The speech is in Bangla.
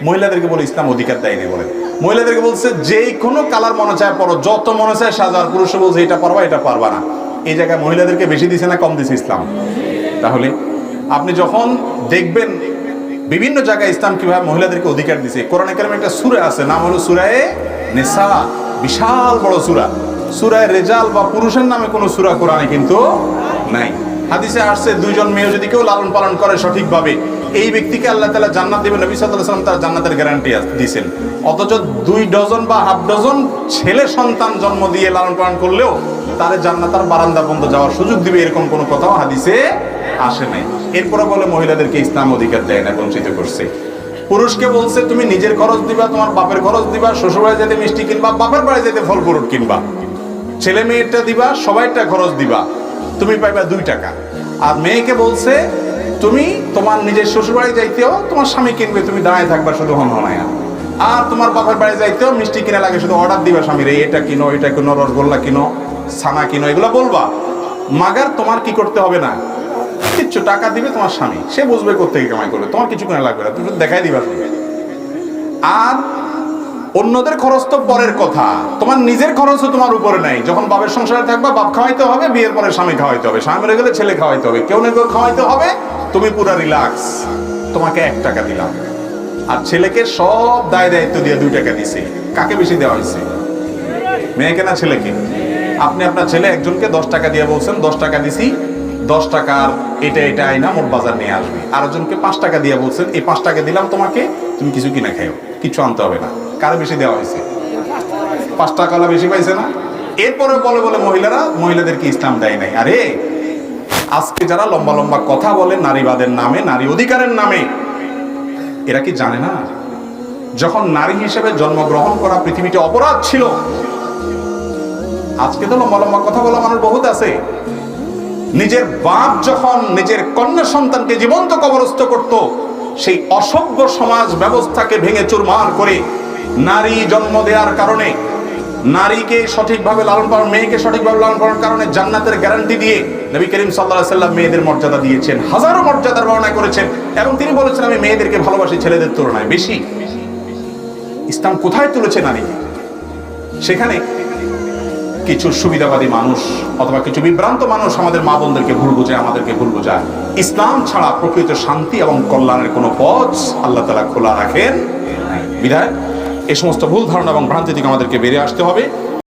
মহিলাদেরকে বলে ইসলাম অধিকার দেয়নি বলে, মহিলাদেরকে বলছে যে কোনো কালার মনে চায় পরো, যত মনে চায় সাজার। পুরুষে বলছে এটা পারবা এটা পারবা না। এই জায়গায় মহিলাদেরকে বেশি দিছে না কম দিছে ইসলাম? তাহলে আপনি যখন দেখবেন বিভিন্ন জায়গায় ইসলাম কিভাবে মহিলাদেরকে অধিকার দিছে, কোরআনে কারিমে একটা সূরা আছে, নাম হলো সূরায়ে নিসা। বিশাল বড় সূরা। সূরায়ে রিজাল বা পুরুষের নামে কোনো সূরা কোরআনে কিন্তু নাই। হাদিসে আসছে দুইজন মেয়ে যদি কেউ লালন পালন করে সঠিকভাবে, এই ব্যক্তিকে আল্লাহ তাআলা জান্নাত দিবেন। নবী সাল্লাল্লাহু আলাইহি ওয়াসাল্লাম তার জান্নাতের গ্যারান্টি দিয়েছেন। অথচ 2 ডজন বা হাফ ডজন ছেলে সন্তান জন্ম দিয়ে লালন পালন করলেও তারে জান্নাতের বারান্দা পর্যন্ত যাওয়ার সুযোগ দিবে, এরকম কোনো কথাও হাদিসে আসে নাই। এরপরে বলে মহিলাদেরকে ইসলাম অধিকার দেয় না, বঞ্চিত করছে। পুরুষকে বলছে তুমি নিজের খরচ দিবা, তোমার বাপের খরচ দিবা, শ্বশুর বাড়ি যেতে মিষ্টি কিনবা, বাপের বাড়ি যেতে ফল ফ্রুট কিনবা, ছেলে মেয়েটা দিবা, সবাইটা খরচ দিবা, তুমি পাইবা 2 টাকা। আর মেয়েকে বলছে তুমি তোমার নিজের শ্বশুর বাড়ি যাইতেও তোমার স্বামী কিনবে, তুমি দাঁড়ায় থাকবা শুধু হনহনায়া। আর তোমার বাপের বাড়ি যাইতেও মিষ্টি কিনা লাগে, শুধু অর্ডার দিবা স্বামীর, এটা কিনো, এটা কিনো, রসগোল্লা কিনো, ছানা কিনো, এগুলো বলবা। মাগার তোমার কি করতে হবে না কিচ্ছু, টাকা দিবে তোমার স্বামী, সে বুঝবে কোত্থেকে কামাই করবে, তোমার কিছু কেনা লাগবে না, তুমি দেখাই দিবা। আর অন্যদের খরচ তো পরের কথা, তোমার নিজের খরচও তোমার উপরে নাই। যখন বাপের সংসারে থাকবা বাপ খাওয়াইতে হবে, বিয়ের পরে স্বামী খাওয়াইতে হবে, স্বামী মরে গেলে ছেলে খাওয়াইতে হবে, কেউ না কেউ খাওয়াইতে হবে। তুমি পুরা রিল্যাক্স, তোমাকে 1 টাকা দিলাম। আর ছেলেকে সব দায় দায়িত্ব দিয়ে 2 টাকা দিছে। কাকে বেশি দেওয়া হয়েছে, মেয়েকে না ছেলেকে? আপনি আপনার ছেলে একজনকে 10 টাকা দিয়ে বলছেন 10 টাকা দিছি, 10 টাকার এটা এটা আইনা মোট বাজার নিয়ে আসবে। আরেকজনকে 5 টাকা দিয়ে বলছেন এই 5 টাকা দিলাম তোমাকে, তুমি কিছু কিনা খাও, কিছু আনতে হবে না। কারে বেশি দেওয়া হয়েছে? 5 টাকাওয়ালা বেশি পাইছে না? এরপরে বলে বলে মহিলাদেরকে ইসলাম দেয় নাই। আরে আজকে যারা লম্বা লম্বা কথা বলে নারীবাদের নামে, নারী অধিকারের নামে, এরা কি জানে না যখন নারী হিসেবে জন্মগ্রহণ করা পৃথিবীতে অপরাধ ছিল? আজকে তো লম্বা লম্বা কথা বলা মানুষ বহুত আছে। নিজের বাপ যখন নিজের কন্যা সন্তানকে জীবন্ত কবরস্থ করত, সেই অসভ্য সমাজ ব্যবস্থাকে ভেঙে চুরমার করে নারী জন্ম দেওয়ার কারণে, নারীকে সঠিকভাবে লালন পালন, মেয়েকে সঠিকভাবে লালন পালনের কারণে জান্নাতের গ্যারান্টি দিয়ে নবী করিম সাল্লাল্লাহু আলাইহি ওয়াসাল্লাম মেয়েদের মর্যাদা দিয়েছেন, হাজারো মর্যাদার বর্ণনা করেছেন। এবং তিনি বলেছেন আমি মেয়েদেরকে ভালোবাসি ছেলেদের তুলনায় বেশি। ইসলাম কোথায় তুলেছে নারীকে? সেখানে কিছু সুবিধাবাদী মানুষ অথবা কিছু বিভ্রান্ত মানুষ আমাদের মা বোনদেরকে ভুল বোঝায়, আমাদেরকে ভুল বোঝায়। ইসলাম ছাড়া প্রকৃত শান্তি এবং কল্যাণের কোনো পথ আল্লাহ তাআলা খোলা রাখেন বিধায় এই সমস্ত ভুল ধারণা এবং ভ্রান্তি থেকে আমাদেরকে বেরিয়ে আসতে হবে।